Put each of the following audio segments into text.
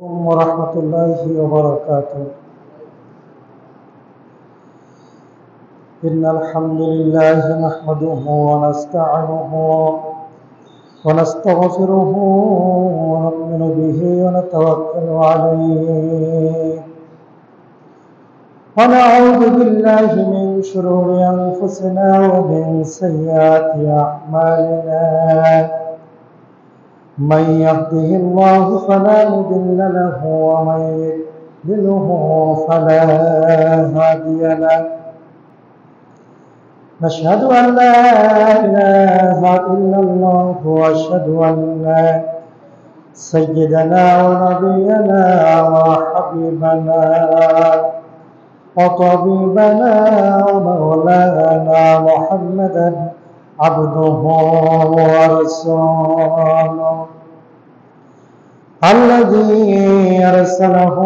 ورحمة الله وبركاته. إن الحمد لله نحمده ونستعينه ونستغفره ونؤمن به ونتوكل عليه ونعوذ بالله من شرور أنفسنا ومن سيئات أعمالنا. من يهده الله فلا مضل له ومن يضلله فلا هادي له. نشهد أن لا إله إلا الله وأشهد أن سيدنا ونبينا وحبيبنا وطبيبنا ومولانا محمدا عبده ورسوله الذي أرسله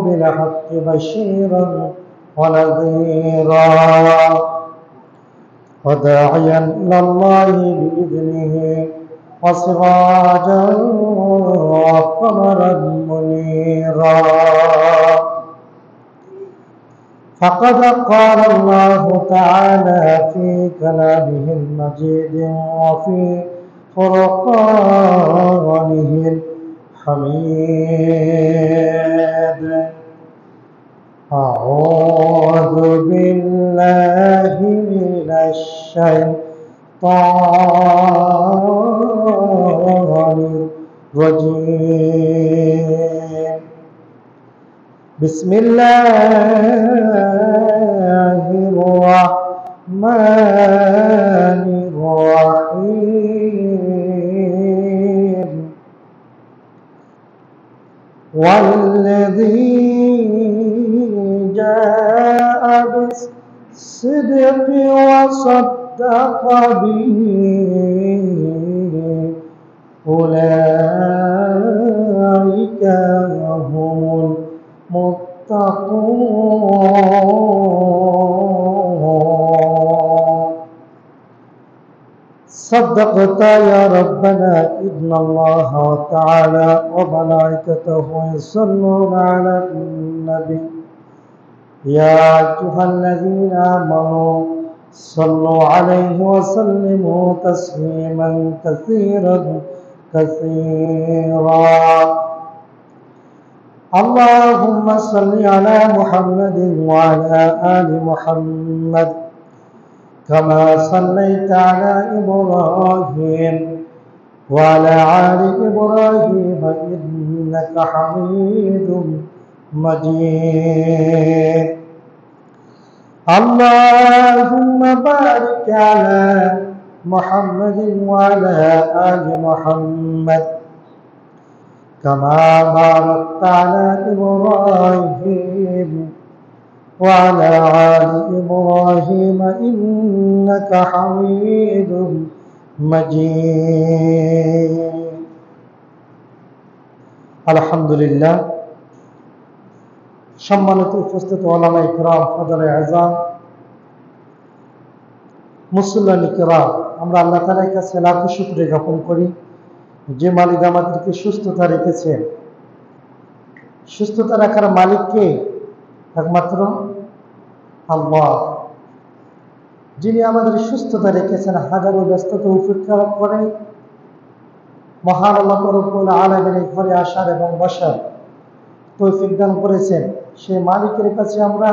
بالحق بشيرا ونذيرا وداعيا إلى الله بإذنه وسراجا وقمرا منيرا. فقد قال الله تعالى في كلامه المجيد وفي فرقانه الحميد. أعوذ بالله من الشيطان الرجيم. بسم الله الرحمن الرحيم. والذي جاء بالصدق وصدق به أولئك هم المتقون. صدقت يا ربنا إن الله تعالى وملائكته يصلون على النبي يا أيها الذين آمنوا صلوا عليه وسلموا تسليما كثيرا كثيرا. اللهم صل على محمد وعلى آل محمد كما صليت على إبراهيم وعلى آل إبراهيم إنك حميد مجيد. اللهم بارك على محمد وعلى آل محمد كما باركت على إبراهيم وعلى آل إبراهيم إنك حميد مجيد. الحمد لله। সম্মানিত উপস্থিত ওলামায়ে কিরাম, ফাদালে আযম, মুসল্লিয়ানে কিরাম, আমরা আল্লাহ তাআলার কাছে লাখো শুকরিয়া জ্ঞাপন করি যে মালিক আমাদেরকে সুস্থতা রেখেছেন। সুস্থতা রাখার মালিক কে? একমাত্র আল্লাহ, যিনি আমাদের সুস্থতা রেখেছেন। হাজারো ব্যস্ততা উপেক্ষা করে মহান আল্লাহ রব্বুল আলামিনের ঘরে আসার এবং বসার তৌফিক দান করেছেন। সেই মালিকের কাছে আমরা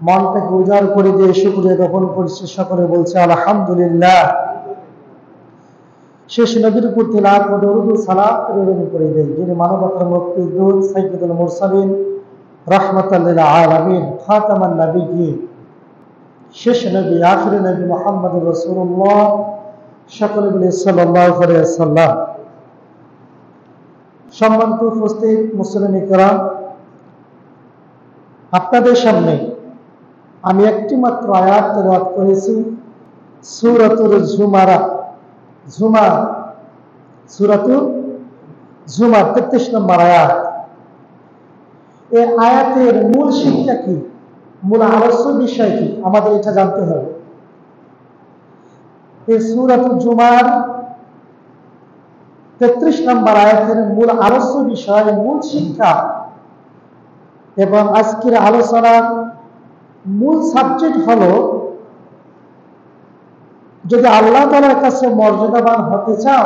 মনটাকে উজাড় করে দিয়ে শুকরিয়া জ্ঞাপন করছি। সকলে বলছে আলহামদুলিল্লাহ। শেষ নবীর উপর তিলাওয়াত ও দরুদ ও সালাত প্রেরণ করে দেন যিনি মানবতার মুক্তির দূত, সাইয়্যিদুল মুরসালিন, রাহমাতাল লিল আলামিন, খাতামান নবিয়্যিন, শেষ নবী, আখির নবী মুহাম্মদুর রাসূলুল্লাহ। সকলে বলে সাল্লাল্লাহু আলাইহি ওয়াসাল্লাম। সম্মানিত উপস্থিত মুসলিম কিরাম, আপনাদের সামনে আমি একটি মাত্র আয়াত তেলাওয়াত করেছি, সূরাতুল সূরাতুল জুমার 33 নম্বর আয়াত। এই আয়াতের মূল শিক্ষা কি, মূল আলোচ্য বিষয় কি, আমাদের এটা জানতে হবে। এই সূরাতুল জুমার 33 নম্বর আয়াতের মূল আলোচ্য বিষয়, মূল শিক্ষা এবং আজকের আলোচনার মূল সাবজেক্ট হলো, যদি আল্লাহ তাআলার কাছে মর্যাদাবান হতে চাও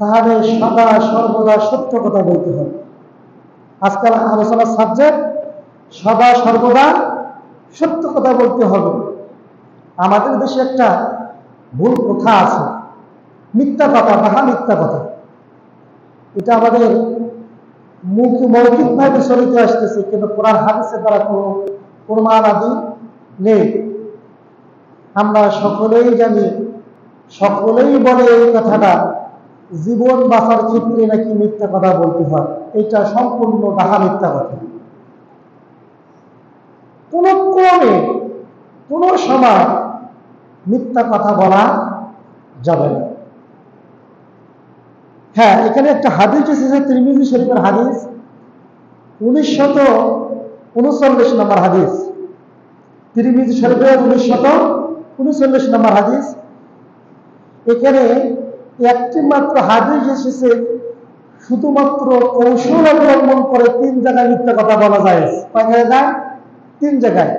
তাহলে সদা সর্বদা সত্য কথা বলতে হবে। আজকাল আলোচনার সাবজেক্ট সদা সর্বদা সত্য কথা বলতে হবে। আমাদের দেশে একটা ভুল কথা আছে, মিথ্যা কথা, ডাহা মিথ্যা কথা। এটা আমাদের মৌখিকভাবে চলিতে আসতেছে, কিন্তু কোরআন হাদিসের দ্বারা কোনো প্রমাণ আদি নেই। আমরা সকলেই জানি, সকলেই বলে এই কথাটা, জীবন বাঁচার ক্ষেত্রে নাকি মিথ্যা কথা বলতে হয়। এটা সম্পূর্ণ ডাহা মিথ্যা কথা। কোন ক্রমে কোন সময় মিথ্যা কথা বলা যাবে না। হ্যাঁ, এখানে একটা হাদিস এসেছে, তিরমিজি শরীফের হাদিস, 1939 নম্বর হাদিস। তিরমিজি শরীফের 1939 নম্বর হাদিস। এখানে একটি মাত্র হাদিস এসেছে, শুধুমাত্র কৌশল অবলম্বন করে 3 জায়গায় মিথ্যা কথা বলা যায়। কয় জায়গায়? 3 জায়গায়।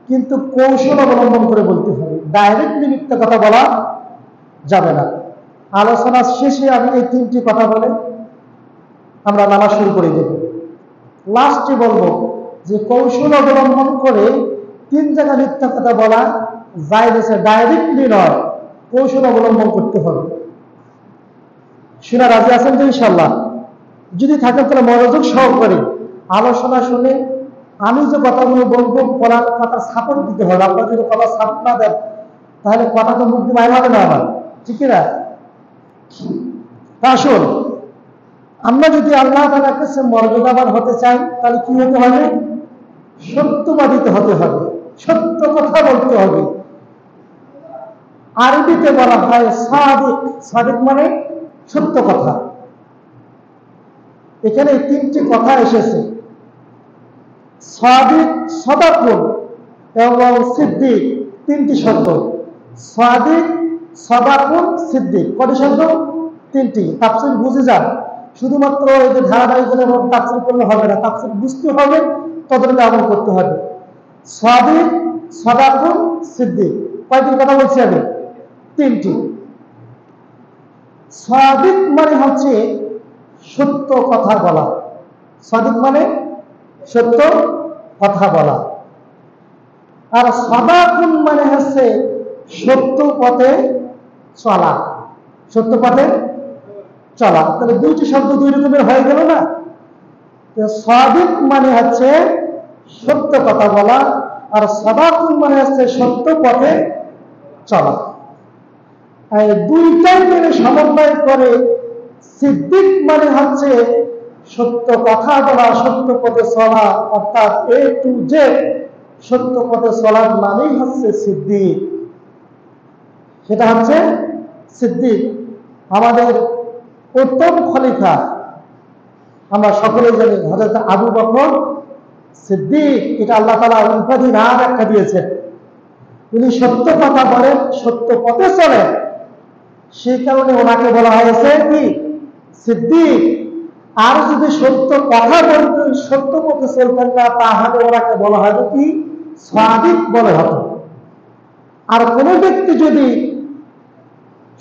কিন্তু কৌশল অবলম্বন করে বলতে হবে, ডাইরেক্টলি মিথ্যা কথা বলা যাবে না। আলোচনা শেষে আমি এই 3টি কথা বলে আমরা নামা শুরু করে দেব। লাস্টে বলবো যে কৌশল অবলম্বন করে 3 জায়গায় মিথ্যা কথা বলা যায়, ডাইরেক্টলি নয়, কৌশল অবলম্বন করতে হবে। শুনে রাজি আছেন তো ইনশাল্লাহ? যদি থাকেন তাহলে মনোযোগ সহকারে আলোচনা শুনে আমি যে কথাগুলো বলবো কথা সাপোর্ট দিতে হবে। আপনারা যদি কথা সাপোর্ট না দেন তাহলে কথা তো মুক্তি বাইর হবে না আমার, ঠিক না? আসল আমরা যদি আল্লাহ তাআলার কাছে মর্যাদাবান হতে চাই তাহলে কি হতে হবে? সত্যবাদী হতে হবে, সত্য কথা বলতে হবে। আরবিতে বলা হয় সাদিক। সাদিক মানে সত্য কথা। এখানে 3টি কথা এসেছে, সাদিক, সদাকুন এবং সিদ্দিক। 3টি শব্দ, সাদিক, সদাকুন, সিদ্দিক। কয়টি শব্দ? 3টি। তাফসীর বুঝে যান, শুধুমাত্র এই যে ধারাবাহিক তাফসীর করলে হবে না, তাফসীর বুঝতে হবে, তদনুযায়ী আমল করতে হবে। সাদিক, সদাকুন, সিদ্দিক। কয়টি কথা বলছি আমি? 3টি। সাদিক মানে হচ্ছে সত্য কথা বলা। সাদিক মানে সত্য কথা বলা। আর সদাকুন মানে হচ্ছে সত্য পথে চলা। সত্য পথে চলা। তাহলে 2টি শব্দ 2 রকমের হয়ে গেল না? সাদিক মানে হচ্ছে সত্য কথা বলা, আর সদাকুন মানে হচ্ছে সত্য পথে চলা। এই 2টাই মিলে সমন্বয় করে সিদ্দিক মানে হচ্ছে সত্য কথা বলা, সত্য পথে চলা, অর্থাৎ A to Z সত্য পথে চলার নামই হচ্ছে সিদ্দিক। সেটা হচ্ছে সিদ্দিক। আমাদের প্রথম খলিফা আমরা সকলেই জানি হযরত আবু বকর সিদ্দিক। এটা আল্লাহ তাআলা উপাধি নাম একটা দিয়েছেন। উনি সত্য কথা বলেন, সত্য পথে চলেন, সেই কারণে ওনাকে বলা হয়েছে কি? সিদ্দিক। আর যদি সত্য কথা বলতেন, সত্য পথে চলতেন না, তাহলে ওনাকে বলা হবে কি? সাদিক বলে হতো। আর কোন ব্যক্তি যদি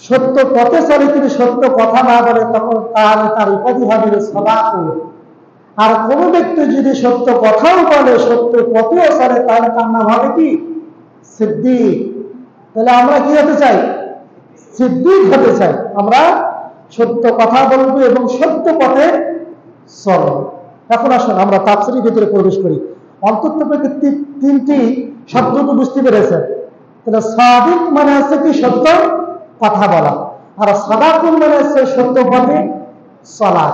সত্য পথে চলে কিন্তু সত্য কথা না বলে, তখন তাহলে তার উপাধি হবে সদাকুন। আর কোন ব্যক্তি যদি সত্য কথাও বলে, সত্য পথেও চলে, তাহলে তার নাম হবে কি? সিদ্দিক। তাহলে আমরা কি হতে চাই? সিদ্দিক হতে চাই। আমরা সত্য কথা বলবো এবং সত্য পথে চলব। এখন আসুন আমরা তাফসীরের ভিতরে প্রবেশ করি। অন্তত 3টি শব্দ তো বুঝতে পেরেছেন। তাহলে সাদিক মানে হচ্ছে কি? সত্য কথা বলা। আর সদাকুন মানে হচ্ছে সত্য পথে চলা।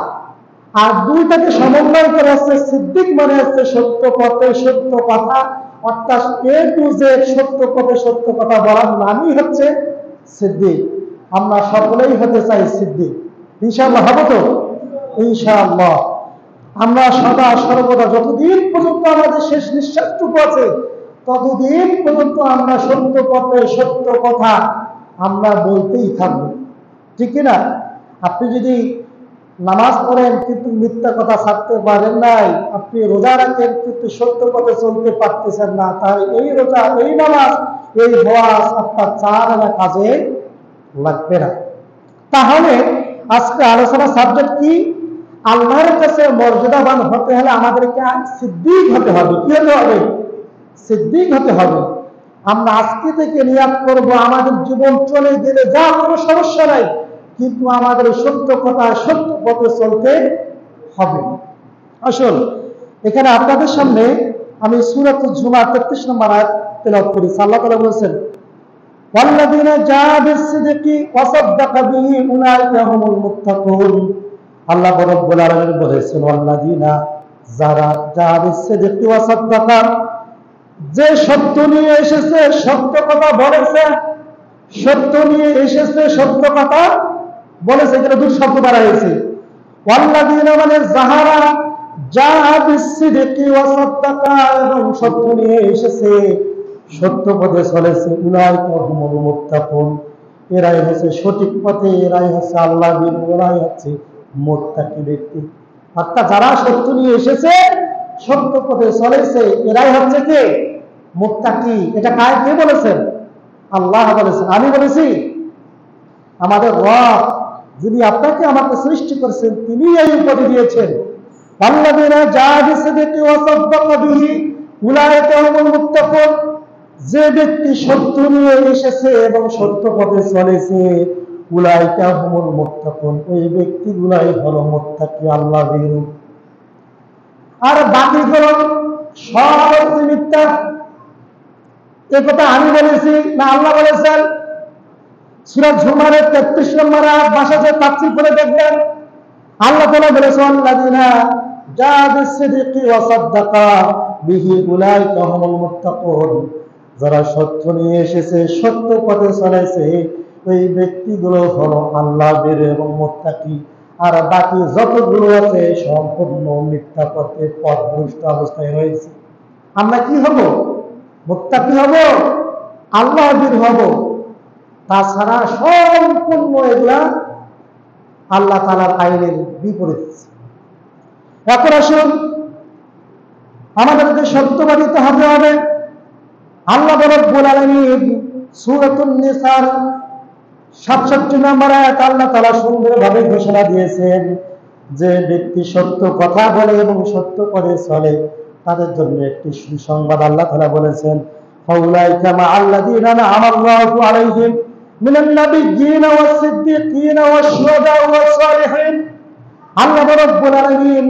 আর 2টাকে সমন্বয় করে হচ্ছে সিদ্দিক মানে হচ্ছে সত্য পথে সত্য কথা, অর্থাৎ A to Z সত্য পথে সত্য কথা বলার নামই হচ্ছে সিদ্দিক। আমরা সকলেই হতে চাই সিদ্দিক। ইনশাআল্লাহ হব তো? ইনশাআল্লাহ। আমরা সদা সর্বদা যতদিন পর্যন্ত আমাদের শেষ নিঃশ্বাসটুকু আছে ততদিন পর্যন্ত আমরা সত্য পথে সত্য কথা আমরা বলতেই থাকবো, ঠিক না? আপনি যদি নামাজ পড়েন কিন্তু মিথ্যা কথা ছাড়তে পারেন নাই, আপনি রোজা রাখেন কিন্তু সত্য পথে চলতে পারতেছেন না, তাহলে এই রোজা, এই নামাজ, এই হওয়াজ আপনার চার আনা কাজে লাগবে না। তাহলে আজকে আলোচনার সাবজেক্ট কি? আল্লাহর কাছে মর্যাদাবান হতে হলে আমাদেরকে সিদ্দিক হতে হবে। কি হতে হবে? সিদ্দিক হতে হবে। আমরা আজকে থেকে নিয়াত করব, আমাদের জীবন চলে গেলে যা কোনো সমস্যা নাই, কিন্তু আমাদের সত্য কথা, সত্য পথে চলতে হবে। আসল এখানে আপনাদের সামনে আমি সূরাতুল জুমা 33 নম্বর আয়াত তেলাওয়াত করেছি। আল্লাহ তাআলা বলেছেন, ওয়াল্লাযীনা জাআ বিস-সিদকি ওয়া সাদ্দাকা বিহি উলাইকা হুমুল মুত্তাকুন। আল্লাহ রাব্বুল আলামিন বলেছেন, ওয়াল্লাযীনা যারা জাআ বিস-সিদকি ওয়া সাদ্দাকা, যে সত্য নিয়ে এসেছে, সত্য কথা বলেছে, সত্য নিয়ে এসেছে, সত্য কথা বলেছে। এখানে দুটো শব্দ বাড়া হয়েছে। ওয়াল্লাযীনা মানে যাহারা জাআ বিস-সিদকি ওয়া সাদ্দাকা, এবং সত্য নিয়ে এসেছে, সত্য পথে চলেছে, উলাইকা হুমুল মুত্তাকুন, এরাই হচ্ছে সঠিক পথে, এরাই হচ্ছে আল্লাহর ভীরু, এরাই হচ্ছে মুত্তাকি ব্যক্তি। অর্থাৎ যারা সত্য নিয়ে এসেছে, সত্য পথে চলেছে, এরাই হচ্ছে কে? মুত্তাকি। এটা কে বলেছেন? আল্লাহ বলেছেন। আমি বলেছি? আমাদের রব, যিনি আপনাকে আমাকে সৃষ্টি করেছেন, তিনি এই উপাধি দিয়েছেন। আল্লাযীনা জাআ বিস-সিদকি ওয়া সাদ্দাকা বিহি উলাইকা হুমুল মুত্তাকুন, যে ব্যক্তি সত্য নিয়ে এসেছে এবং সত্য পথে চলেছে, উলাইকা হুমুল মুত্তাকুন, ওই ব্যক্তিগুলাই হলো মুত্তাকি, আল্লাহ ভীরু। আর বাকিগুলো সব মিথ্যা। এ কথা আমি বলেছি না আল্লাহ বলেছেন? সূরা জুমারের 33 নম্বর আয়াত ভাষাতে তাফসীর করে দেখবেন। আল্লাহ তাআলা বলেছেন, আল্লাযীনা জাআ বিস-সিদকি ওয়া সাদ্দাকা বিহি উলাইকা হুমুল মুত্তাকুন, যারা সত্য নিয়ে এসেছে, সত্য পথে চলেছে, ওই ব্যক্তিগুলো হলো আল্লাহর ভীরু এবং মুত্তাকি। আর বাকি যতগুলো আছে সম্পূর্ণ মিথ্যা পথে পথভ্রষ্ট অবস্থায় রয়েছে। আমরা কি হব? মুত্তাকি হব, আল্লাহর ভীরু হব। তাছাড়া সম্পূর্ণ এগুলা আল্লাহ তাআলার আইনের বিপরীত। এখন আসুন, আমাদেরকে সত্যবাদিত হতে হবে। আল্লাহ রাব্বুল আলামিন সূরাতুন নিসার 67 নম্বর আয়াত আল্লাহ তাআলা সুন্দরভাবে ঘোষণা দিয়েছেন, যে ব্যক্তি সত্য কথা বলে এবং সত্য পথে চলে, তাদের জন্য একটি সুসংবাদ। আল্লাহ তাআলা বলেছেন, ফাউলাইকা মা'আল্লাযীনা আন'আমা আল্লাহু আলাইহিম মিনান নাবিয়্যিনা ওয়াস-সিদ্দীকিনা ওয়াশ-শুহাদা ওয়াস-সালিহিন। আল্লাহ রাব্বুল আলামিন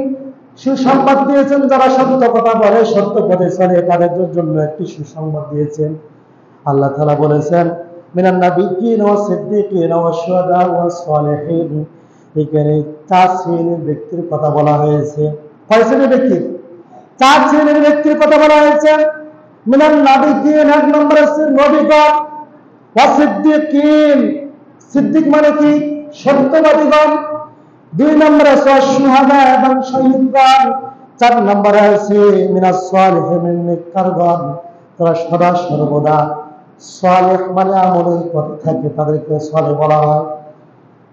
সুসংবাদ দিয়েছেন, যারা সত্য কথা বলে, সত্য পথে চলে, তাদের জন্য একটি সুসংবাদ দিয়েছেন। আল্লাহ তাআলা বলেছেন, মিনান নাবিয়্যিনা ওয়াস-সিদ্দীকিনা ওয়াশ-শুহাদা ওয়াস-সালিহিন। এখানে 4 শ্রেণীর ব্যক্তির কথা বলা হয়েছে। কয় শ্রেণীর ব্যক্তি? 4 শ্রেণীর ব্যক্তির কথা বলা হয়েছে। মিনান নাবিয়্যিন, এক নম্বর হচ্ছে নবীগণ, ওয়াস-সিদ্দীকিন, সিদ্দিক মানে কি? সত্যবাদীগণ। 2 নম্বর আছে শুহাদা এবং শহীদগণ। 4 নম্বরে আছে মিনাস-সালিহিন, নেককারগণ, তারা সদা সর্বদা সালেহ মানে আমলের পথে থাকে, তাদেরকে সালেহ বলা হয়।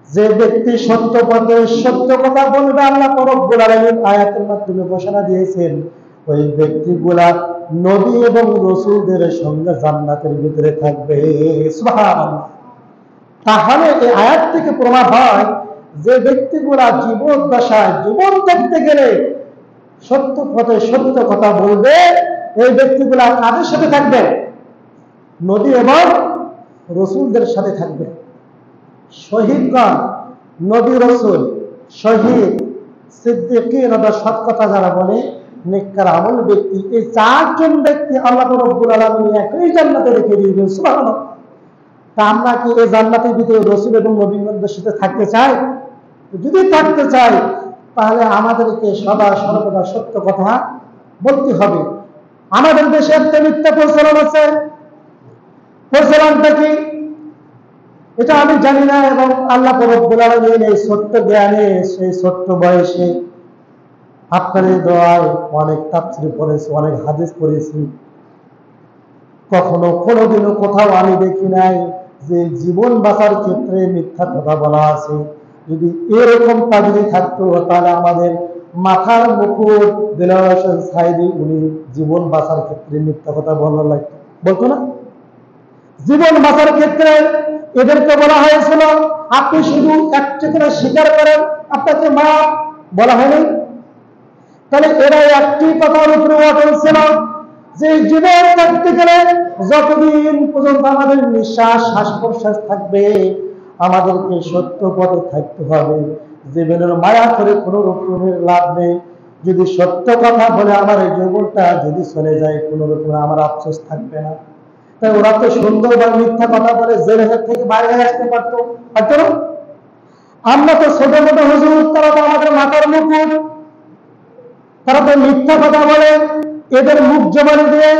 যে ব্যক্তি সত্য পথে সত্য কথা বলবে, আল্লাহ রাব্বুল আলামিন আয়াতের মাধ্যমে ঘোষণা দিয়েছেন, ওই ব্যক্তিগুলা নবী এবং রাসূলদের সঙ্গে জান্নাতের ভিতরে থাকবে। সুবহানাল্লাহ। তাহলে এই আয়াত থেকে প্রমাণ হয় যে ব্যক্তিগুলা জীবন দশায়, জীবন দেখতে গেলে সত্য পথে সত্য কথা বলবে, এই ব্যক্তিগুলা কাদের সাথে থাকবে? নবী এবং রাসূলদের সাথে থাকবে। শহীদগণ, নবী, রাসূল, শহীদ, সিদ্দীকিন অর্থাৎ সৎ কথা যারা বলে, নেককার আমল ব্যক্তি, এই 4 জন ব্যক্তি আল্লাহ রাব্বুল আলামিন একই জান্নাতে রেখে দিয়েছেন। সুবহানাল্লাহ। তা আমরা কি এই জান্নাতের ভিতরে রাসূল এবং নবীগণদের সাথে থাকতে চাই? যদি থাকতে চাই, তাহলে আমাদেরকে সদা সর্বদা সত্য কথা বলতে হবে। আমাদের দেশে একটা মিথ্যা প্রচলন আছে। প্রচলনটা কি এটা আমি জানি না, এবং আল্লাহ রাব্বুল আলামিন এই ছোট্ট জ্ঞানে, সেই ছোট্ট বয়সে আপনাদের দোয়ায় অনেক তাফসীর পড়েছি, অনেক হাদিস পড়েছি। কখনো কোনোদিনও কোথাও আমি দেখি নাই যে জীবন বাঁচার ক্ষেত্রে মিথ্যা কথা বলা আছে, যদি এরকমটা যদি থাকতো তাহলে আমাদের মাথার মুকুট দেলোয়ার হোসেন সাইদি উনি জীবন বাঁচার ক্ষেত্রে মিথ্যা কথা বলা লাগতো, বলতো না? জীবন বাঁচার ক্ষেত্রে এদেরকে বলা হয়েছিল আপনি শুধু একটা করে স্বীকার করেন, আপনাকে মা বলা হয়নি। তাহলে এরা একটি কথার উপরে অটল ছিল যে জীবন থাকতে গেলে যতদিন পর্যন্ত আমাদের নিঃশ্বাস শ্বাস প্রশ্বাস থাকবে আমাদেরকে সত্য পথে থাকতে হবে। জীবনের মায়া করে কোনো রকমের লাভ নেই। যদি সত্য কথা বলে আমার এই জীবনটা যদি চলে যায় কোনো রকমের আমার আফসোস থাকবে না। তাই ওরা তো সুন্দর বা মিথ্যা কথা বলে জেল থেকে বাইরে আসতে পারতো, পারতো না? আমরা তো ছোট মোটো হুজুর, তারা তো আমাদের মাথার মুকুট, তারা তো মিথ্যা কথা বলে। এদের মুখ জবানি দিয়ে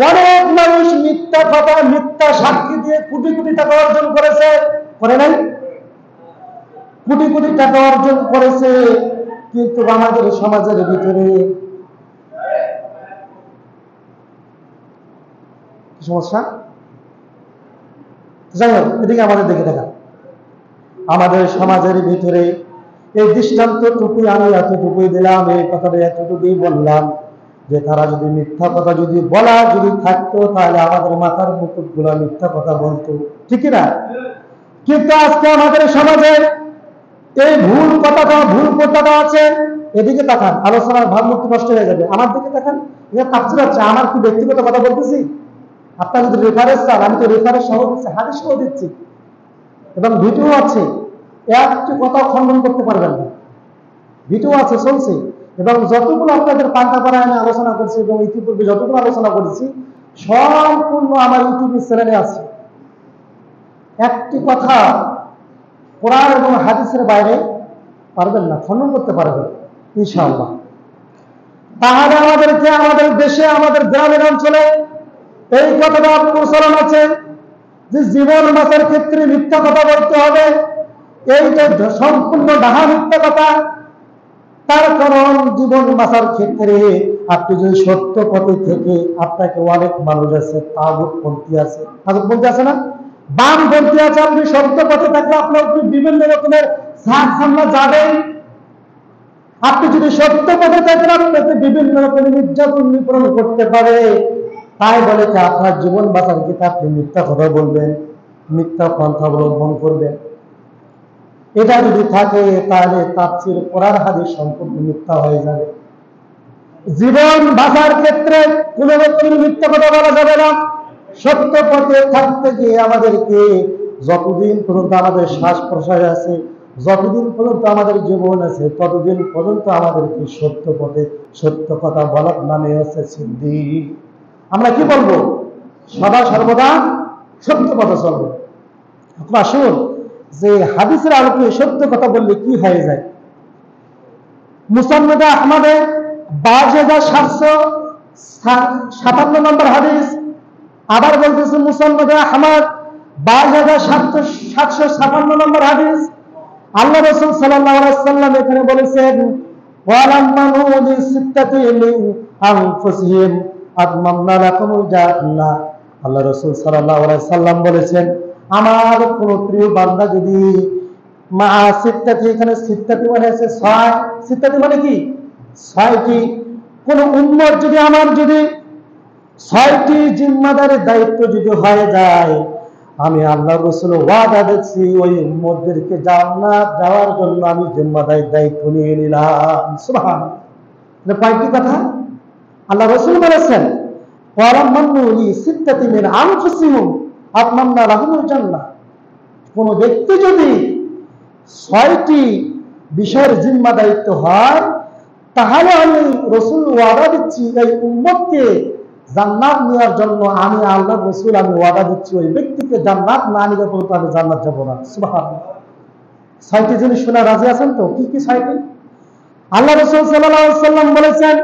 অনেক মানুষ মিথ্যা কথা মিথ্যা সাক্ষী দিয়ে কোটি কোটি টাকা অর্জন করেছে, করে নাই? কোটি কোটি টাকা অর্জন করেছে। কিন্তু আমাদের সমাজের ভিতরে সমস্যা। যাই হোক, এদিকে আমাদের দিকে দেখা। আমাদের সমাজের ভিতরে এই দৃষ্টান্তটুকুই আমি এতটুকুই দিলাম, এই কথাটা এতটুকুই বললাম যে তারা যদি মিথ্যা কথা যদি বলা যদি থাকতো তাহলে আমাদের মাথার মুকুট গুলা মিথ্যা কথা বলতো, ঠিক না? কিন্তু আজকে আমাদের সমাজে এই ভুল কথাটা আছে। এদিকে তাকান, আলোচনার ভাবমূর্তি নষ্ট হয়ে যাবে। আমার দিকে তাকান, এটা তাফসীর হচ্ছে। আমার কি ব্যক্তিগত কথা বলতেছি? আপনার যদি রেফারেন্স চান আমি তো রেফারেন্স সহ দিচ্ছি, হাদিস সহ দিচ্ছি এবং ভিডিও আছে। একটি কথা খণ্ডন করতে পারবেন না, ভিডিও আছে, চলছে। এবং যতগুলো আপনাদের পাল্টাপাড়ায় আমি আলোচনা করছি এবং ইতিপূর্বে যতগুলো আলোচনা করেছি সম্পূর্ণ আমার ইউটিউব চ্যানেলে আছে। একটি কথা কোরআন এবং হাদিসের বাইরে পারবেন না, খণ্ডন করতে পারবেন ইনশাআল্লাহ। তাহলে আমাদেরকে আমাদের দেশে আমাদের গ্রামের অঞ্চলে এই কথাটা প্রচলন আছে যে জীবন বাঁচার ক্ষেত্রে মিথ্যা কথা বলতে হবে। এইটা সম্পূর্ণ ডাহা মিথ্যা কথা। তার কারণ জীবন বাঁচার ক্ষেত্রে আপনি যদি সত্য পথে থেকে আপনাকে অনেক মানুষ আছে তাগুতপন্থী আছে, তাগুতপন্থী আছে না, বামপন্থী আছে। আপনি সত্য পথে থাকলে আপনার বিভিন্ন রকমের ঝাঁকঝামলা যাবেন। আপনি যদি সত্য পথে থাকেন আপনাকে বিভিন্ন রকমের নির্যাতন নিপীড়ন করতে পারে। তাই বলে যে আপনার জীবন বাঁচার ক্ষেত্রে আপনি মিথ্যা কথা বলবেন, মিথ্যা পন্থা অবলম্বন করবেন। এটা যদি থাকে তাহলে তাফসীর কোরআন হাদিস সম্পূর্ণ মিথ্যা হয়ে যাবে। জীবন বাঁচার ক্ষেত্রে কোনো রকমের মিথ্যা কথা বলা যাবে না। সত্য পথে থাকতে গিয়ে আমাদেরকে যতদিন পর্যন্ত আমাদের শ্বাস প্রশ্বাস আছে, যতদিন পর্যন্ত আমাদের জীবন আছে, ততদিন পর্যন্ত আমাদেরকে সত্য পথে সত্য কথা বলার নামে হচ্ছে সিদ্দিক। আমরা কি বলবো? সদা সর্বদা সত্য কথা চলবো। আপনার শুনুন যে হাদিসের আলোকে সত্য কথা বললে কি হয়ে যায়। মুসনাদে আহমদে 22,757 নম্বর হাদিস। আবার বলতেছে মুসনাদে আহমদ 22,757 নম্বর হাদিস। আল্লাহ রাসূল সাল্লাল্লাহু আলাইহি ওয়াসাল্লাম এখানে বলেছেন ওয়ালাম্মানু লিসিত্তাতি মিন আনফুসিহিম আতমামনা লাকুমুল জান্নাহ। আল্লাহ রাসূল সাল্লাল্লাহু আলাইহি ওয়াসাল্লাম বলেছেন আমার কোন প্রিয় বান্দা যদি মা সিত্তাতি, এখানে সিত্তাতি মানে আছে 6, সিত্তাতি মানে কি 6টি, কোন উম্মত যদি আমার যদি 6টি জিম্মাদারের দায়িত্ব যদি হয়ে যায় আমি আল্লাহ রাসূল ওয়াদা দিচ্ছি ওই উম্মতদেরকে জান্নাত যাওয়ার জন্য আমি জিম্মাদারির দায়িত্ব নিয়ে নিলাম। সুবহানাল্লাহ। এটা কয়টি কথা আল্লাহ রাসূল বলেছেন ওয়ালাম্মানু লিসিত্তাতি মিন আনফুসিহিম আতমামনা লাহুমুল জান্নাহ। কোন ব্যক্তি যদি 6টি বিষয়ের জিম্মা দায়িত্ব হয় তাহলে আমি রাসূল ওয়াদা দিচ্ছি এই উম্মতকে জান্নাত নেওয়ার জন্য আমি আল্লাহ রাসূল আমি ওয়াদা দিচ্ছি ওই ব্যক্তিকে জান্নাত না নিলে পর্যন্ত আমি জান্নাত যাব না। সুবহানাল্লাহ। 6টি জিনিস শোনা রাজি আছেন তো? কি কি 6টি? আল্লাহ রাসূল সাল্লাল্লাহু আলাইহি ওয়াসাল্লাম বলেছেন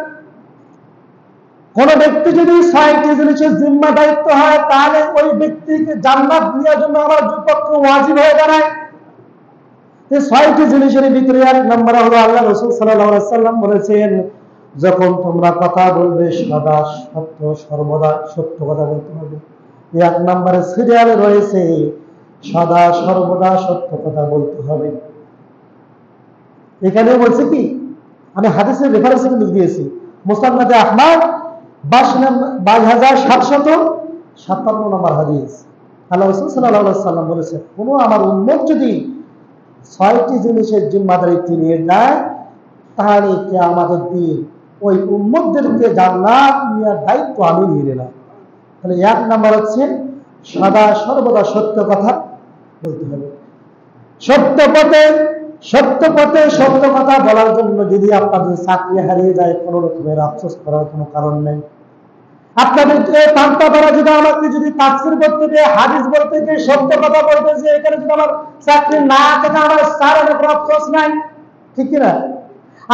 কোন ব্যক্তি যদি 6টি জিনিসের জিম্মা দায়িত্ব হয় তাহলে ওই ব্যক্তিকে জান্নাত দেওয়ার জন্য আমার পক্ষে ওয়াজিব হয়ে দাঁড়ায়। এই 6টি জিনিসের ভিতরে 1 নম্বর হলো আল্লাহ রাসূল সাল্লাল্লাহু আলাইহি ওয়াসাল্লাম বলেছেন যখন তোমরা কথা বলবে সদা সত্য সর্বদা সত্য কথা বলতে হবে। 1 নম্বরে সিরিয়ালে রয়েছে সদা সর্বদা সত্য কথা বলতে হবে। এখানে বলছে কি, আমি হাদিসের রেফারেন্স কিন্তু দিয়েছি, মুসনাদে আহমদ 22,757 নম্বর হাদিস। আল্লাহ রাসূল সাল্লাল্লাহু আলাইহি ওয়াসাল্লাম বলেছেন, কোন আমার উম্মত যদি 6টি জিনিসের জিম্মাদারিত্ব নিয়ে নেয়, তাহলে কিয়ামতের দিন ওই উম্মতদেরকে জান্নাত নেওয়ার দায়িত্ব আমি নিয়ে নিলাম। তাহলে 1 নাম্বার হচ্ছে সদা সর্বদা সত্য কথা বলতে হবে। সত্য পথে সত্য কথা বলার জন্য যদি আপনাদের চাকরি হারিয়ে যায়, কোনো রকমের আফসোস করার কোনো কারণ নেই। আপনাদেরকে পান্তা পাড়া যদি আমাকে যদি তাফসীর করতে গিয়ে, হাদিস বলতে গিয়ে, সত্য কথা বলতে যে এখানে যদি আমার চাকরি না থাকে, আমার সারার উপর আফসোস নাই, ঠিক কিনা?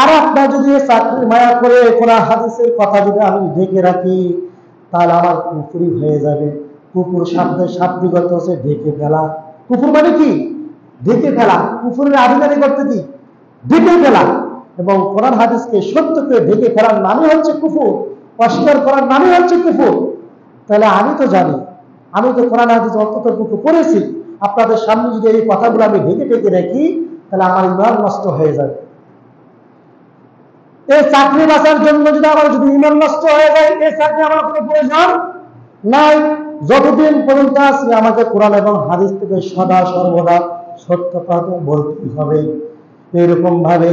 আর আপনার যদি চাকরি মায়া করে কোন হাদিসের কথা যদি আমি ঢেকে রাখি, তাহলে আমার কুফরি হয়ে যাবে। কুফর শব্দের শাব্দিক অর্থ হচ্ছে ঢেকে ফেলা। কুফর মানে কি? ঢেকে ফেলা। কুফরের আবিধানিক অর্থ কি? ঢেকে ফেলা। এবং কোরআন হাদিসকে সত্যকে ঢেকে ফেলার নামই হচ্ছে কুফর, অস্বীকার করার নামই হচ্ছে কুফর। তাহলে আমি তো জানি, আমি তো কোরআন হাদিস অন্ততটুকু পড়েছি, আপনাদের সামনে যদি এই কথাগুলো আমি ঢেকে রাখি, তাহলে আমার ঈমান নষ্ট হয়ে যাবে। এই চাকরি বাঁচার জন্য যদি আমার ঈমান নষ্ট হয়ে যায়, এই চাকরি আমার কোনো প্রয়োজন নাই। যতদিন পর্যন্ত আছি, আমাকে কোরআন এবং হাদিস থেকে সদা সর্বদা সত্য কথা বলতে হবে। এরকম ভাবে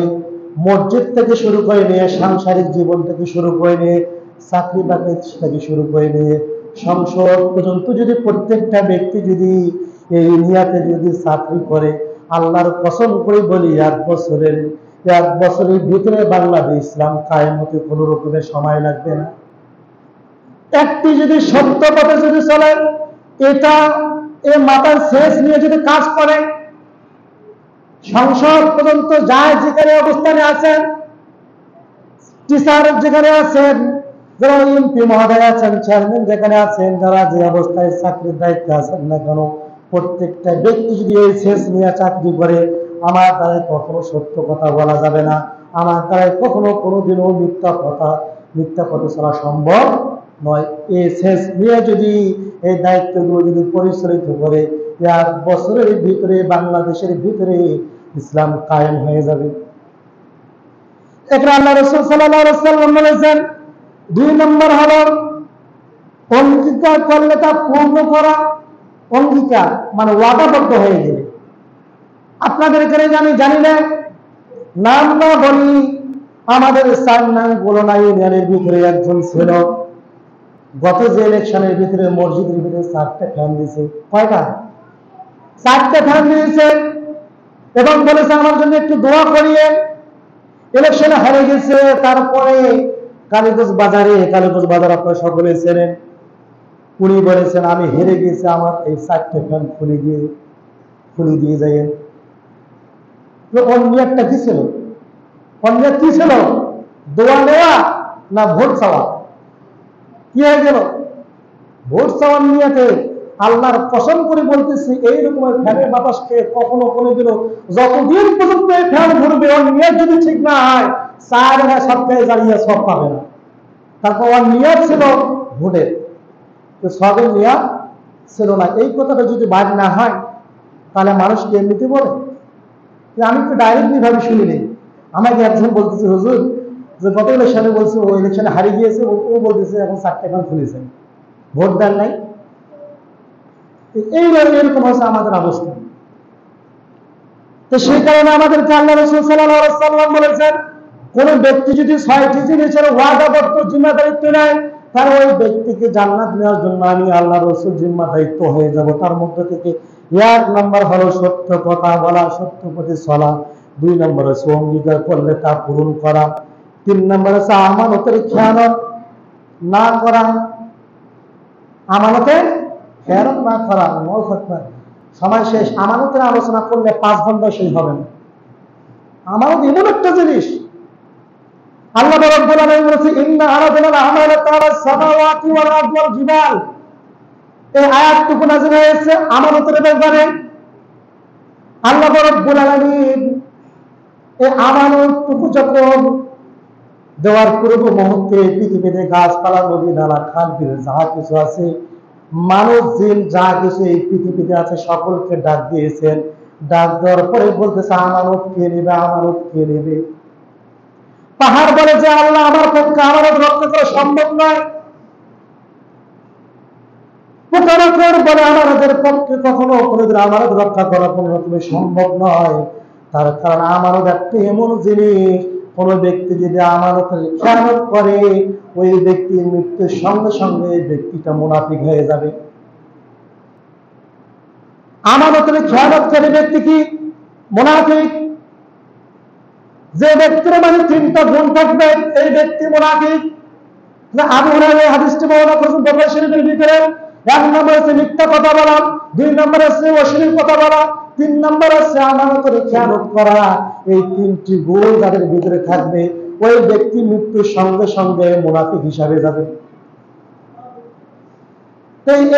মসজিদ থেকে শুরু করে নিয়ে, সাংসারিক জীবন থেকে শুরু করে নিয়ে, চাকরি বাকরি থেকে শুরু করে নিয়ে, সংসদ পর্যন্ত যদি প্রত্যেকটা ব্যক্তি যদি এই নিয়াতে যদি চাকরি করে, আল্লাহর কসম করে বলি, 1 বছরের ভিতরে বাংলাদেশ ইসলাম কায়েম হতে কোনো রকমের সময় লাগবে না। একটি যদি সত্য পথে যদি চলে, এটা এ মাথার শেষ নিয়ে যদি কাজ করে, সংসদ পর্যন্ত যায়, যেখানে অবস্থানে আছেন, টিচার যেখানে আছেন, যারা এমপি মহোদয় আছেন, চেয়ারম্যান যেখানে আছেন, যারা যে অবস্থায় চাকরির দায়িত্বে আছেন না কেন, প্রত্যেকটা ব্যক্তি যদি এই শেষ নিয়ে চাকরি করে, আমার দ্বারা কখনো সত্য কথা বলা যাবে না, আমার দ্বারা কখনো কোনোদিনও মিথ্যা পথে চলা সম্ভব নয়। এই শেষ নিয়ে যদি এই দায়িত্বগুলো যদি পরিচালিত করে, 1 বছরের ভিতরে বাংলাদেশের ভিতরে ইসলাম কায়েম হয়ে যাবে। এটা আল্লাহ রাসূল সাল্লাল্লাহু আলাইহি ওয়াসাল্লাম বলেছেন। 2 নম্বর হলো অঙ্গীকার করলে তা পূর্ণ করা। অঙ্গীকার মানে ওয়াদাবদ্ধ হয়ে গেলে। আপনাদের এখানে আমি জানি না, নাম না বলি, আমাদের 4 নং গোলনা ইউনিয়নের ভিতরে একজন ছিল, গত যে ইলেকশনের ভিতরে মসজিদের ভিতরে 4টা ফ্যান দিয়েছে। কয়টা? 4টা ফ্যান দিয়েছে এবং বলেছে আমার জন্য একটু দোয়া করিয়ে। ইলেকশনে হারে গেছে। তারপরে কালীগঞ্জ বাজার আপনারা সকলে চেনেন, উনি বলেছেন আমি হেরে গেছি, আমার এই 4টা ফ্যান খুলে দিয়ে যাইয়েন। অন্যটা কি ছিল? কি ছিল? দোয়া নেওয়া না ভোট চাওয়া? কি হয়ে গেল? ভোট চাওয়ার নিয়তে আল্লাহর কসম করে বলতেছি, এই রকমের ফ্যানের বাতাসকে কখনো কোনোদিনও যতদিন পর্যন্ত এই ফ্যান ঘুরবে, ওর নিয়ত যদি ঠিক না হয়, 4 সপ্তাহে জ্বালিয়ে সব পাবে না। তারপর ওর নিয়ত ছিল ভোটের, সবের নিয়ত ছিল না। এই কথাটা যদি বাদ না হয়, তাহলে মানুষকে এমনিতে বলে। আমি তো ডাইরেক্টলি ভাবে শুনি নেই। আমাকে একজন বলতেছে, হুজুর যে গত ইলেকশনে বলছে, ও ইলেকশনে হারিয়ে গিয়েছে, ও বলতেছে এখন 4টা ফ্যান খুলেছে, ভোট দেন নাই। এরকম হচ্ছে আমাদের অবস্থা। তো সেই কারণে আমাদেরকে আল্লাহ রাসূল সাল্লাল্লাহু আলাইহি ওয়াসাল্লাম বলেছেন, কোন ব্যক্তি যদি 6টি জিনিসের ওয়াদাবদ্ধ জিম্মাদারিত্ব নেয়, তাহলে ওই ব্যক্তিকে জান্নাত নেওয়ার জন্য আমি আল্লাহ রাসূল জিম্মাদারিত্ব হয়ে যাব। তার মধ্যে থেকে 1 নম্বর হলো সত্য কথা বলা, সত্য পথে চলা। 2 নম্বর হচ্ছে অঙ্গীকার করলে তা পূরণ করা। 3 নম্বর হচ্ছে আমানতের খেয়ানত না করা। আমানতের খেয়ানত না করা। সময় শেষ। আমানতের আলোচনা করলে 5 ঘন্টা শেষ হবে না। আমানত এমন একটা জিনিস, আল্লাহ রাব্বুল আলামিন বলেছে, ইন্না আরাদনাল আমানাতা আলাস সামাওয়াতি ওয়াল আরদি ওয়াল জিবাল। এই আয়াতটুকু নাযিল হয়েছে আমানতের ব্যাপারে। আল্লাহ রাব্বুল আলামিন এই আমানতটুকু যখন দেওয়ার পূর্ব মুহূর্তে পৃথিবীতে গাছপালা, নদী, নালা, খাল, বিল যা কিছু আছে, মানুষ, জিন যা কিছু এই পৃথিবীতে আছে, সকলকে ডাক দিয়েছেন। ডাক দেওয়ার পরে বলতেছে আমানত কে নেবে, আমানত কে নেবে? পাহাড় বলে যে আল্লাহ আমার পক্ষে আমানত রক্ষা করা সম্ভব নয়। পোকামাকড় বলে আমাদের পক্ষে কখনো কোনোদিন আমানত রক্ষা করা কোনো রকমের সম্ভব নয়। তার কারণ আমানত একটা এমন জিনিস, কোন ব্যক্তি যদি আমানতের খেয়ানত করে ওই ব্যক্তির মৃত্যুর সঙ্গে সঙ্গে ওই ব্যক্তিটা মুনাফিক হয়ে যাবে। আমানতের খেয়ানতকারী ব্যক্তি কি মুনাফিক? যে ব্যক্তির মানে তিনটা গুণ থাকবে এই ব্যক্তি মুনাফিক। আবু হুরায়রা এই হাদিসটি বর্ণনা করেছেন বুখারী শরীফের ভিতরে। এক নম্বর হচ্ছে মিথ্যা কথা বলা, দুই নম্বর হচ্ছে অশ্লীল কথা বলা, তিন নম্বর হচ্ছে আমানতের খেয়ানত করা। এই তিনটি গুণ যাদের ভিতরে থাকবে ওই ব্যক্তি মৃত্যুর সঙ্গে সঙ্গে মুনাফিক হিসাবে যাবে।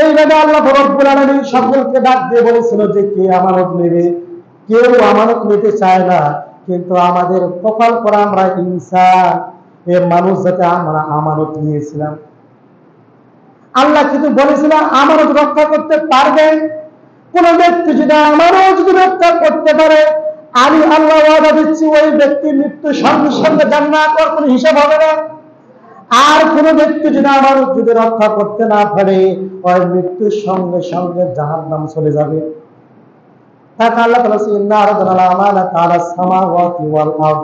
এইভাবে আল্লাহ রাব্বুল আলামিন সকলকে ডাক দিয়ে বলেছিল যে কে আমানত নেবে। কেউ আমানত নিতে চায় না, কিন্তু আমাদের কপাল করা আমরা ইনসান এ মানুষ যাতে আমরা আমানত নিয়েছিলাম। আল্লাহ কিন্তু বলেছিলাম আমানত রক্ষা করতে পারবে। কোন ব্যক্তি যদি আমানত রক্ষা করতে পারে আমি আল্লাহ ওয়াদা দিচ্ছি ওই ব্যক্তির মৃত্যুর সঙ্গে সঙ্গে জান্নাত আর কোনো হিসাব হবে না। আর কোন ব্যক্তি যদি আমানত যদি রক্ষা করতে না পারে ওই মৃত্যুর সঙ্গে সঙ্গে জাহান্নাম চলে যাবে। তাকে আল্লাহ তাআলা ইন্না আরাদনা আল আমানাতা আলাস সামাওয়াতি ওয়াল আরদ।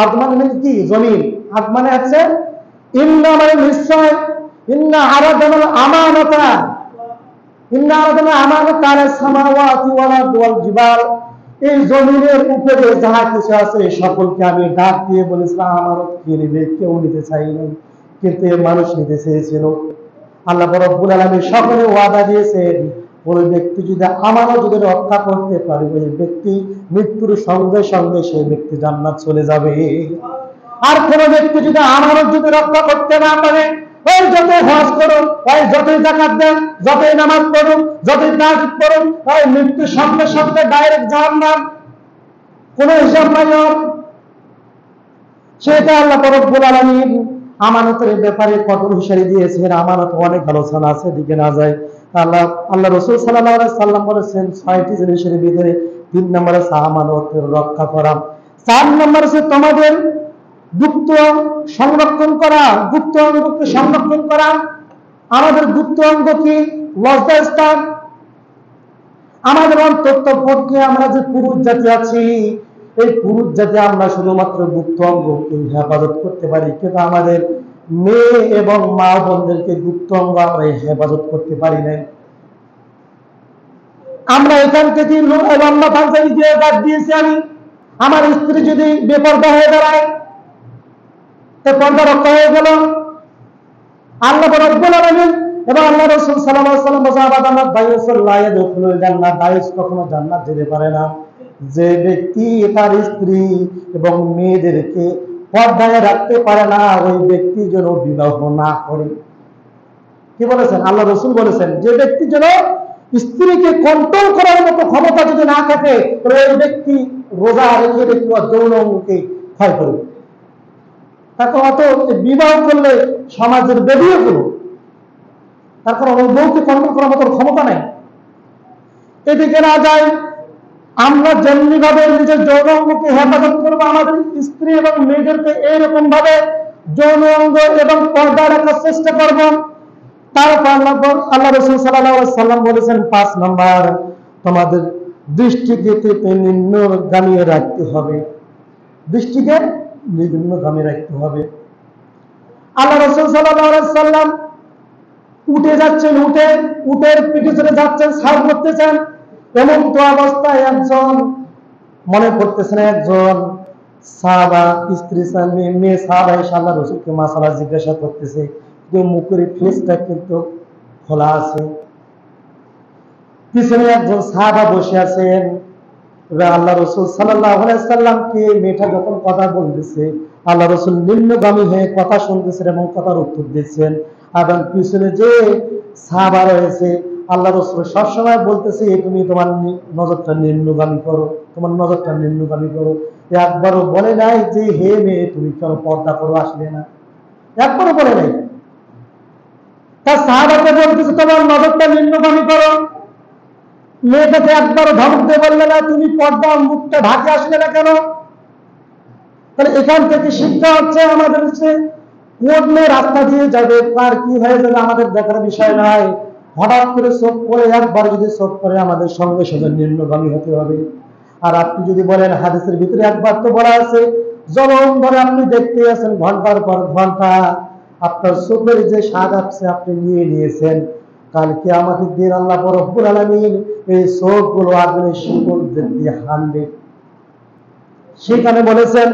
আরদ মানে কি? জমিন। আরদ মানে আছে ইন্না মানে নিশ্চয়, ইন্না আরাদনা আল আমানাতা, ইন্না আরাদনা আমানাতা আলাস সামাওয়াতি ওয়াল আরদ ওয়াল জিবাল। এই জমিনের উপরে যাহা কিছু আছে সকলকে আমি ডাক দিয়ে বলেছিলাম আমানত কে নেবে। কেউ নিতে চাইনি, কিন্তু মানুষ নিতে চেয়েছিল। আল্লাহ রাব্বুল আলামিন সকলে ওয়াদা দিয়েছেন ওই ব্যক্তি যদি আমানত যদি রক্ষা করতে পারে ওই ব্যক্তি মৃত্যুর সঙ্গে সঙ্গে সেই ব্যক্তি জান্নাত চলে যাবে। আর কোন ব্যক্তি যদি আমানত যদি রক্ষা করতে না পারে ওই যতই হজ করুন, ওই যতই যাকাত দেন, যতই নামাজ পড়ুন, যতই তাহাজ্জুদ পড়ুন, ওই মৃত্যুর সঙ্গে সঙ্গে ডাইরেক্ট জাহান্নাম, কোনো হিসাব নাই। সেটা আল্লাহ রাব্বুল আলামিন আমানতের ব্যাপারে কঠোর হুঁশিয়ারি দিয়েছেন। আমানত অনেক আলোচনা আছে, দিকে না যায়। আল্লাহ রাসূল সাল্লাল্লাহু আলাইহি সাল্লাম বলেছেন 6টি জিনিসের ভিতরে 3 নম্বরে আমানতের রক্ষা করা, 4 নম্বর হচ্ছে তোমাদের গুপ্ত সংরক্ষণ করা, গুপ্ত অঙ্গকে সংরক্ষণ করা। আমাদের গুপ্ত অঙ্গ কি? লজ্জাস্থান। আমাদের অন্তত পক্ষে আমরা যে পুরুষ জাতি আছি এই পুরুষ জাতি আমরা শুধুমাত্র গুপ্ত অঙ্গকে হেফাজত করতে পারি, কিন্তু আমাদের মেয়ে এবং মা বোনদেরকে গুপ্ত অঙ্গ আমরা হেফাজত করতে পারি না। আমরা এখান থেকে লম্বা পাঞ্জাবি দিয়ে ডাক দিয়েছি আমি, আমার স্ত্রী যদি বেপরদা হয়ে দাঁড়ায় তো পর্দা রক্ষা হয়ে গেল। আল্লাহ রাব্বুল আলামিন এবং আল্লাহ রাসূল সাল্লাল্লাহু আলাইহি ওয়াসাল্লাম বলেছেন দায়ুসুল লা ইয়াদখুলুল জান্নাহ, দায়ুস কখনো জান্নাত যেতে পারে না। যে ব্যক্তি তার স্ত্রী এবং মেয়েদেরকে পর্দায় রাখতে পারে না ওই ব্যক্তি যেন বিবাহ না করে। কি বলেছেন? আল্লাহ রাসূল বলেছেন যে ব্যক্তি যেন স্ত্রীকে কন্ট্রোল করার মতো ক্ষমতা যদি না থাকে তাহলে ওই ব্যক্তি রোজা রেখে ব্যক্তি যৌন অঙ্গকে ক্ষয় করবে। তাকে অত বিবাহ করলে সমাজের বেরিয়ে গেল, তার কারণ ওই বউকে কন্ট্রোল করার মতো ক্ষমতা নেই। এদিকে না যায় আমরা যেমনি ভাবে নিজের যৌন অঙ্গকে হেফাজত করবো আমাদের স্ত্রী এবং মেয়েদেরকে এইরকম ভাবে যৌন অঙ্গ এবং পর্দা রাখার চেষ্টা করবো। তারপর আল্লাহ রাসূল সাল্লাল্লাহু আলাইহি সাল্লাম বলেছেন 5 নম্বর তোমাদের দৃষ্টিকে নিম্নগামী রাখতে হবে, দৃষ্টিকে নিম্নগামী রাখতে হবে। আল্লাহ রাসূল সাল্লাল্লাহু আলাইহি সাল্লাম উঠে যাচ্ছেন, উটের পিঠে চড়ে যাচ্ছেন, সার করতেছেন। এমন তো অবস্থায় একজন মনে করতেছেন একজন সাহাবা স্ত্রী মেয়ে সাহাবা এসে আল্লাহ রাসূলকে মাসালা জিজ্ঞাসা করতেছে, যে মুখের ফেসটা কিন্তু খোলা আছে। পিছনে একজন সাহাবা বসে আছেন। আল্লাহ রাসূল সাল্লাল্লাহু আলাইহি সাল্লামকে মেয়েটা যখন কথা বলতেছে আল্লাহ রাসূল নিম্নগামী হয়ে কথা শুনতেছেন এবং কথার উত্তর দিচ্ছেন। এবং পিছনে যে সাহাবা রয়েছে আল্লাহ রাসূল সবসময় বলতেছে তুমি তোমার নজরটা নিম্নগামী করো, তোমার নজরটা নিম্নগামী করো। একবারও বলে নাই যে হে মেয়ে তুমি কেন পর্দা করো, আসলে না, একবারও বলে নাই। তার সাহাবাকে বলতেছে তোমার নজরটা নিম্নগামী করো। মেয়েটাকে একবারও ধমক দিয়ে বললে না, তুমি পর্দা মুখটা ঢাকে আসলে না কেন? তাহলে এখান থেকে শিক্ষা হচ্ছে আমাদের হচ্ছে কোন মেয়ে রাস্তা দিয়ে যাবে, কার কি হয়ে যাবে আমাদের দেখার বিষয় নয়। হঠাৎ করে চোখ পড়ে একবার যদি চোখ পড়ে আমাদের সঙ্গে সঙ্গে নিম্নগামী হতে হবে। আর আপনি যদি বলেন হাদিসের ভিতরে একবার তো বলা আছে, জলম ধরে আপনি দেখতে আছেন ঘন্টার পর ঘন্টা, আপনার চোখের যে স্বাদ আছে আপনি নিয়ে নিয়েছেন, কালকে আমাদের দিন আল্লাহ রব্বুল আলামিন এই চোখগুলো আগুনের শিকল দিয়ে হানবে। সেখানে বলেছেন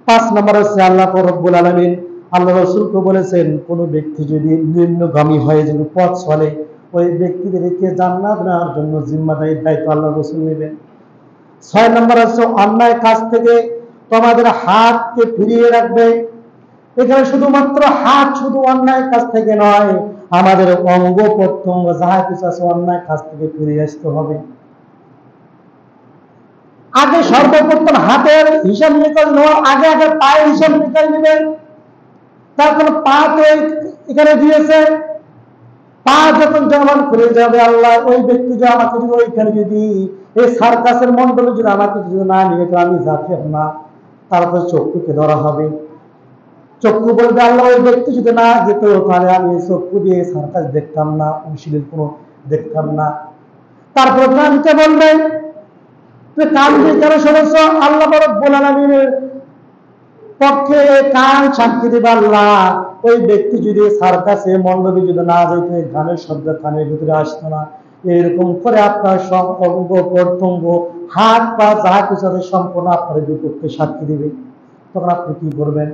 5 নম্বর হচ্ছে আল্লাহ রব্বুল আলামিন আল্লাহ রাসূলকে বলেছেন, কোন ব্যক্তি যদি নিম্নগামী হয়ে যদি পথ চলে, ওই ব্যক্তিদেরকে জান্নাত নেওয়ার জন্য জিম্মাদারির দায়িত্ব আল্লাহ রাসূল নেবেন। 6 নম্বর হচ্ছে অন্যায় কাজ থেকে তোমাদের হাতকে ফিরিয়ে রাখবে। এখানে শুধুমাত্র হাত, শুধু অন্যায় কাজ থেকে নয়, আমাদের অঙ্গ প্রত্যঙ্গ যাহা কিছু আছে অন্যায় কাজ থেকে ফিরিয়ে আসতে হবে। আগে সর্বপ্রথম হাতের হিসাব নিকাশ নেওয়ার আগে আগে পায়ের হিসাব নিকাশ নেবেন। তার কোনো পা তো এখানে দিয়েছে, পা যখন জমান করে যাবে আল্লাহ, ওই ব্যক্তি যে আমাকে যদি ওইখানে যদি এই সার্কাসের মন্ডলে যদি আমাকে যদি না নিয়ে তো আমি যাচ্ছি না, তারপর চক্ষুকে ধরা হবে। চক্ষু বলবে আল্লাহ ওই ব্যক্তি যদি না যেত তাহলে আমি চক্ষু দিয়ে সার্কাস দেখতাম না, অশ্লীল কোনো দেখতাম না। তারপর কানকে বলবেন, কান দিয়ে কেন শুনেছ? আল্লাহ রাব্বুল আলামিনের পক্ষে কান সাক্ষী দেবে আল্লাহ, ওই ব্যক্তি যদি সার্কাসে মণ্ডপে যদি না যেত, গানের শব্দ কানের ভিতরে আসতো না। এরকম করে আপনার সব অঙ্গ প্রত্যঙ্গ, হাত পা যাহা কিছু আছে সম্পূর্ণ আপনার বিপক্ষে সাক্ষী দিবে। তখন আপনি কি করবেন?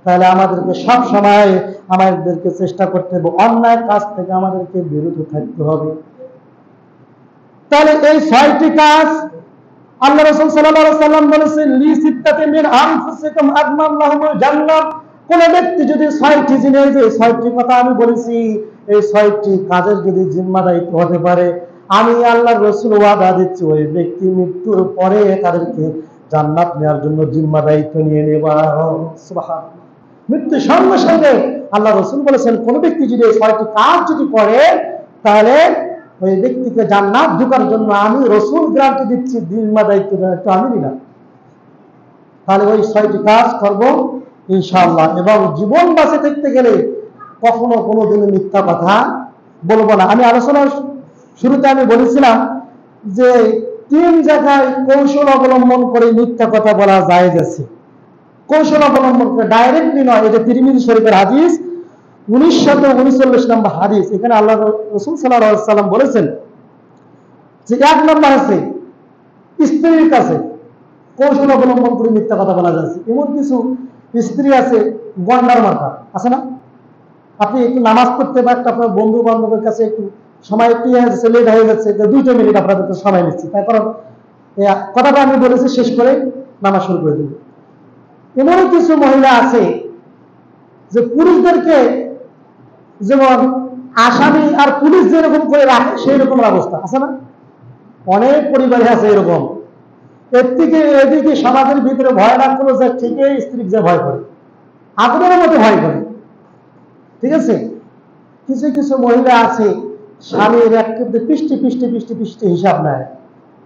তাহলে আমাদেরকে সব সময় আমাদেরকে চেষ্টা করতে হবে অন্যায় কাজ থেকে আমাদেরকে বিরত থাকতে হবে। তাহলে এই 6টি কাজ আল্লাহ রাসূল সাল্লাল্লাহু আলাইহি ওয়াসাল্লাম বলেছেন, লি সিত্তাতি মিন আনফুসিকুম আদমাল্লাহুমুল জান্নাহ। কোন ব্যক্তি যদি 6টি জিনিস, এই 6টি কথা আমি বলেছি, এই 6টি কাজের যদি জিম্মাদারিত্ব হতে পারে, আমি আল্লাহর রাসূল ওয়াদা দিচ্ছি ওই ব্যক্তি মৃত্যুর পরে তাদেরকে জান্নাত নেওয়ার জন্য জিম্মাদারিত্ব নিয়ে নেবা। সুবহানাল্লাহ। মৃত্যুর সঙ্গে সঙ্গে আল্লাহ রাসূল বলেছেন, কোন ব্যক্তি যদি এই 6টি কাজ যদি করে, তাহলে ওই ব্যক্তিকে জান্নাত ঢোকার জন্য আমি রাসূল গ্যারান্টি দিচ্ছি, জিম্মাদারিত্ব আমি নিলাম। তাহলে ওই 6টি কাজ করব ইনশাআল্লাহ, এবং জীবন বাঁচে থাকতে গেলে কখনো কোনোদিন মিথ্যা কথা বলবো না। আমি আলোচনার শুরুতে আমি বলেছিলাম যে 3 জায়গায় কৌশল অবলম্বন করে মিথ্যা কথা বলা জায়েজ আছে। কৌশল অবলম্বন করে, ডাইরেক্টলি নয়। এটা তিরমিজি শরীফের হাদিস 1939 নম্বর হাদিস। এখানে আল্লাহ রাসূল সাল্লাল্লাহু আলাইহি ওয়াসাল্লাম বলেছেন যে 1 নম্বর আছে স্ত্রীর কাছে কৌশল অবলম্বন করে মিথ্যা কথা বলা যাচ্ছে। এমন কিছু স্ত্রী আছে গন্ডার মার্কা আছে না, আপনি একটু নামাজ পড়তে বা একটা আপনার বন্ধু বান্ধবের কাছে একটু সময় একটু লেট হয়ে যাচ্ছে, 2 মিনিট আপনাদেরকে সময় নিচ্ছি, তারপর কথাটা আমি বলেছি শেষ করে নামাজ শুরু করে দেব। এমন কিছু মহিলা আছে যে পুরুষদেরকে যেমন আসামি আর পুলিশ যেরকম করে রাখে সেই রকম অবস্থা আছে না, অনেক পরিবারে আছে এরকম। এদিকে সমাজের ভিতরে ভয় না করলো যে ঠিকই স্ত্রী যে ভয় করে, আগুনের মতো ভয় করে। ঠিক আছে, কিছু কিছু মহিলা আছে স্বামীর একেবারে পৃষ্ঠে পৃষ্ঠে পৃষ্ঠে পৃষ্ঠে হিসাব নেয়।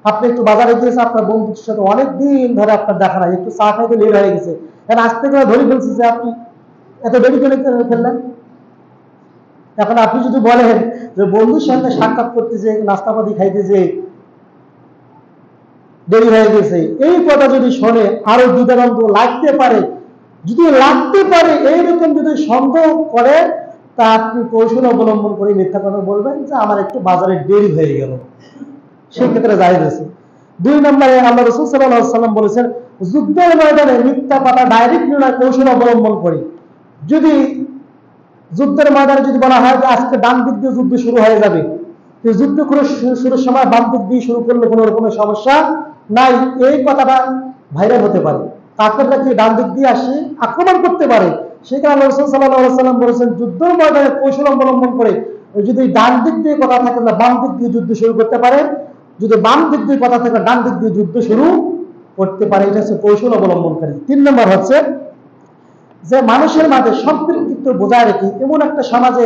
আপনি একটু বাজারে গিয়েছে, আপনার বন্ধুর সাথে অনেকদিন ধরে আপনার দেখা নাই, একটু চা খাইতে লেট হয়ে গেছে, আসতে করে ধরে ফেলছে যে আপনি এত দেরি করে ফেললেন। এখন আপনি যদি বলেন যে বন্ধুর সঙ্গে সাক্ষাৎ করতে যে নাস্তাপাতি খাইতে যে দেরি হয়ে গেছে, এই কথা যদি শোনে আরো দ্বিধাদ্বন্দ্ব লাগতে পারে। যদি লাগতে পারে এইরকম যদি সন্দেহ করে, তা আপনি কৌশল অবলম্বন করে মিথ্যা কথা বলবেন যে আমার একটু বাজারে দেরি হয়ে গেল, সেই ক্ষেত্রে জায়েজ আছে। 2 নম্বরে আল্লাহ রাসূল সাল্লাল্লাহু আলাইহি ওয়াসাল্লাম বলেছেন, যুদ্ধের ময়দানে মিথ্যা কথা ডাইরেক্ট নয়, কৌশল অবলম্বন করে। যদি যুদ্ধের ময়দানে যদি বলা হয় যে আজকে ডান দিক দিয়ে যুদ্ধ শুরু হয়ে যাবে, যুদ্ধ শুরুর সময় বাম দিক দিয়ে শুরু করলে কোনো রকমের সমস্যা নাই, এই কথাটা ভাইরাল হতে পারে। কাফেররা কি ডান দিক দিয়ে আসে আক্রমণ করতে পারে, সেখানে আল্লাহ রাসূল সাল্লাল্লাহু আলাইহি ওয়াসাল্লাম বলেছেন যুদ্ধের ময়দানে কৌশল অবলম্বন করে যদি ডান দিক দিয়ে কথা থাকে না বাম দিক দিয়ে যুদ্ধ শুরু করতে পারে, যদি বাম দিক দিয়ে কথা থাকে ডান দিক দিয়ে যুদ্ধ শুরু করতে পারে। এটা হচ্ছে কৌশল অবলম্বনকারী। 3 নম্বর হচ্ছে যে মানুষের মাঝে সম্পৃক্ততা বজায় রেখে এমন একটা সমাজে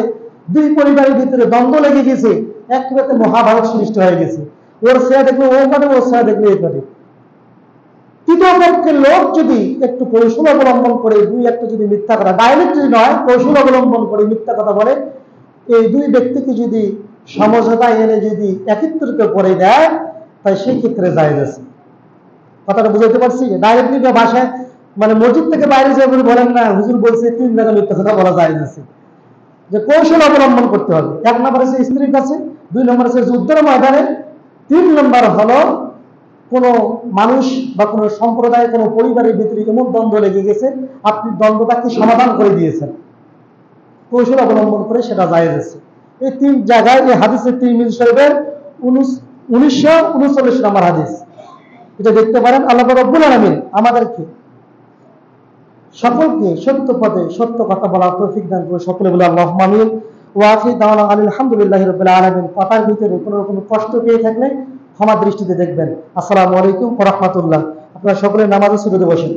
দুই পরিবারের ভিতরে দ্বন্দ্ব লেগে গেছে, একবারে মহাভারত সৃষ্টি হয়ে গেছে, ওর ছেলে দেখলে ও কাটে, ওর ছেলে দেখলে এ কাটে। তৃতীয় পক্ষের লোক যদি একটু কৌশল অবলম্বন করে দুই একটা যদি মিথ্যা কথা, ডাইরেক্টলি নয়, কৌশল অবলম্বন করে মিথ্যা কথা বলে, এই দুই ব্যক্তিকে যদি সমঝোতা এনে যদি একত্রিত করে দেয়, তাই সেই ক্ষেত্রে জায়েজ আছে। কথাটা বুঝাতে পারছি? ডাইরেক্টলি ভাষায় মানে মসজিদ থেকে বাইরে যে বলেন না হুজুর বলছে 3 জায়গা মিথ্যা কথা বলা জায়েজ আছে, যে কৌশল অবলম্বন করতে হবে। 1 নম্বর আছে স্ত্রীর কাছে, 2 নম্বর আছে যুদ্ধের ময়দানে, 3 নম্বর হলো কোনো মানুষ বা কোনো সম্প্রদায়, কোনো পরিবারের ভিতরে এমন দ্বন্দ্ব লেগে গেছে, আপনি দ্বন্দ্বটাকে সমাধান করে দিয়েছেন, কৌশল অবলম্বন করে সেটা জায়েজ আছে। এই 3 জায়গায় এই হাদিসে তিরমিজি শরীফের 1939 নম্বর হাদিস, এটা দেখতে পারেন। আল্লাহ রাব্বুল আলামিন আমাদেরকে সকলকে সত্য পথে সত্য কথা বলার তৌফিক দান করে। সকলে বলে আল্লাহুম্মা আমিন। ওয়া আখিরু দাওয়ানা আলহামদুলিল্লাহি রাব্বিল আলামিন। কথার ভিতরে কোনো রকম কষ্ট পেয়ে থাকলে ক্ষমা দৃষ্টিতে দেখবেন। আসসালামু আলাইকুম ওয়া রাহমাতুল্লাহ। আপনারা সকলে নামাজে সুজুদে বসেন।